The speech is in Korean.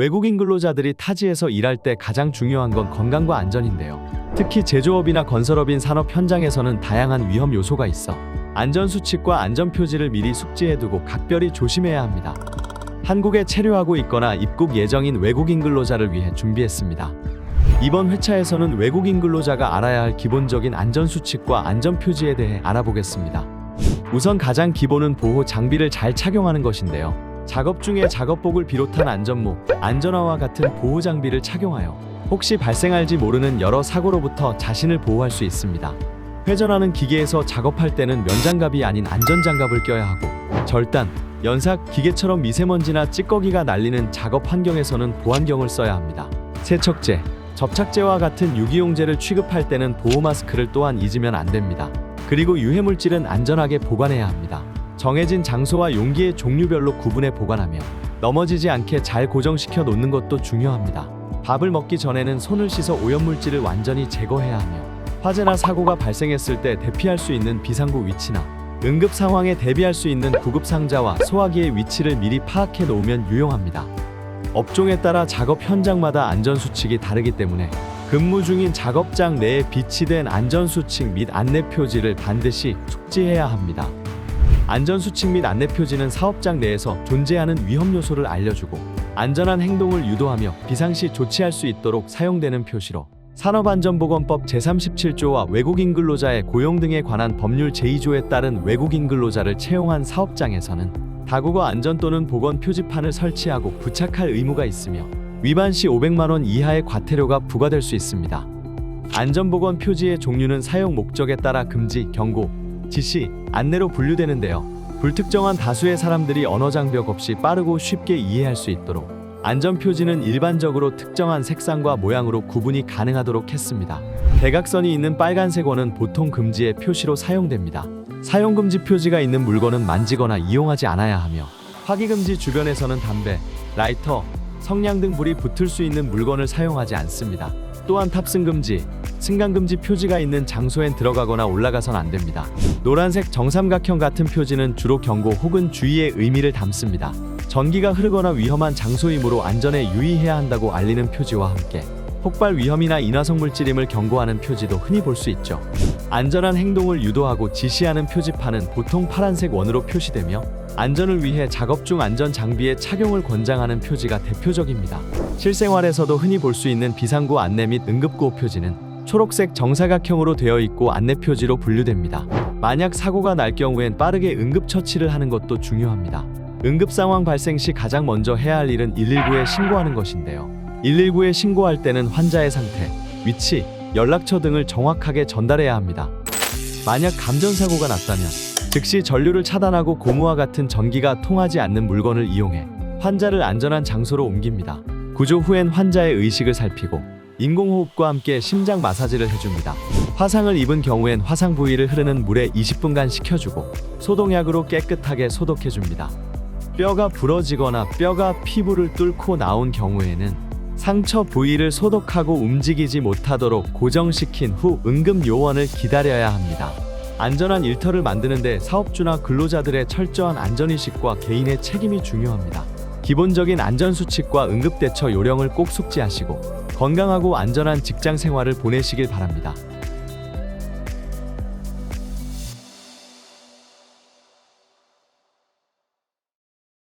외국인 근로자들이 타지에서 일할 때 가장 중요한 건 건강과 안전인데요. 특히 제조업이나 건설업인 산업 현장에서는 다양한 위험 요소가 있어 안전수칙과 안전표지를 미리 숙지해두고 각별히 조심해야 합니다. 한국에 체류하고 있거나 입국 예정인 외국인 근로자를 위해 준비했습니다. 이번 회차에서는 외국인 근로자가 알아야 할 기본적인 안전수칙과 안전표지에 대해 알아보겠습니다. 우선 가장 기본은 보호 장비를 잘 착용하는 것인데요. 작업 중에 작업복을 비롯한 안전모, 안전화와 같은 보호 장비를 착용하여 혹시 발생할지 모르는 여러 사고로부터 자신을 보호할 수 있습니다. 회전하는 기계에서 작업할 때는 면장갑이 아닌 안전장갑을 껴야 하고, 절단, 연삭, 기계처럼 미세먼지나 찌꺼기가 날리는 작업 환경에서는 보안경을 써야 합니다. 세척제, 접착제와 같은 유기용제를 취급할 때는 보호 마스크를 또한 잊으면 안 됩니다. 그리고 유해물질은 안전하게 보관해야 합니다. 정해진 장소와 용기의 종류별로 구분해 보관하며 넘어지지 않게 잘 고정시켜 놓는 것도 중요합니다. 밥을 먹기 전에는 손을 씻어 오염물질을 완전히 제거해야 하며 화재나 사고가 발생했을 때 대피할 수 있는 비상구 위치나 응급 상황에 대비할 수 있는 구급 상자와 소화기의 위치를 미리 파악해 놓으면 유용합니다. 업종에 따라 작업 현장마다 안전수칙이 다르기 때문에 근무 중인 작업장 내에 비치된 안전수칙 및 안내표지를 반드시 숙지해야 합니다. 안전수칙 및 안내표지는 사업장 내에서 존재하는 위험 요소를 알려주고 안전한 행동을 유도하며 비상시 조치할 수 있도록 사용되는 표시로 산업안전보건법 제37조와 외국인 근로자의 고용 등에 관한 법률 제2조에 따른 외국인 근로자를 채용한 사업장에서는 다국어 안전 또는 보건 표지판을 설치하고 부착할 의무가 있으며 위반 시 500만 원 이하의 과태료가 부과될 수 있습니다. 안전보건 표지의 종류는 사용 목적에 따라 금지, 경고, 지시, 안내로 분류되는데요. 불특정한 다수의 사람들이 언어 장벽 없이 빠르고 쉽게 이해할 수 있도록 안전표지는 일반적으로 특정한 색상과 모양으로 구분이 가능하도록 했습니다. 대각선이 있는 빨간색 원은 보통 금지의 표시로 사용됩니다. 사용금지 표지가 있는 물건은 만지거나 이용하지 않아야 하며 화기금지 주변에서는 담배, 라이터, 성냥 등 불이 붙을 수 있는 물건을 사용하지 않습니다. 또한 탑승금지, 승강금지 표지가 있는 장소엔 들어가거나 올라가선 안 됩니다. 노란색 정삼각형 같은 표지는 주로 경고 혹은 주의의 의미를 담습니다. 전기가 흐르거나 위험한 장소이므로 안전에 유의해야 한다고 알리는 표지와 함께 폭발 위험이나 인화성 물질임을 경고하는 표지도 흔히 볼 수 있죠. 안전한 행동을 유도하고 지시하는 표지판은 보통 파란색 원으로 표시되며 안전을 위해 작업 중 안전 장비의 착용을 권장하는 표지가 대표적입니다. 실생활에서도 흔히 볼 수 있는 비상구 안내 및 응급구호 표지는 초록색 정사각형으로 되어 있고 안내 표지로 분류됩니다. 만약 사고가 날 경우엔 빠르게 응급처치를 하는 것도 중요합니다. 응급 상황 발생 시 가장 먼저 해야 할 일은 119에 신고하는 것인데요. 119에 신고할 때는 환자의 상태, 위치, 연락처 등을 정확하게 전달해야 합니다. 만약 감전사고가 났다면 즉시 전류를 차단하고 고무와 같은 전기가 통하지 않는 물건을 이용해 환자를 안전한 장소로 옮깁니다. 구조 후엔 환자의 의식을 살피고 인공호흡과 함께 심장 마사지를 해줍니다. 화상을 입은 경우엔 화상 부위를 흐르는 물에 20분간 식혀주고 소독약으로 깨끗하게 소독해줍니다. 뼈가 부러지거나 뼈가 피부를 뚫고 나온 경우에는 상처 부위를 소독하고 움직이지 못하도록 고정시킨 후 응급 요원을 기다려야 합니다. 안전한 일터를 만드는데 사업주나 근로자들의 철저한 안전의식과 개인의 책임이 중요합니다. 기본적인 안전수칙과 응급대처 요령을 꼭 숙지하시고 건강하고 안전한 직장 생활을 보내시길 바랍니다.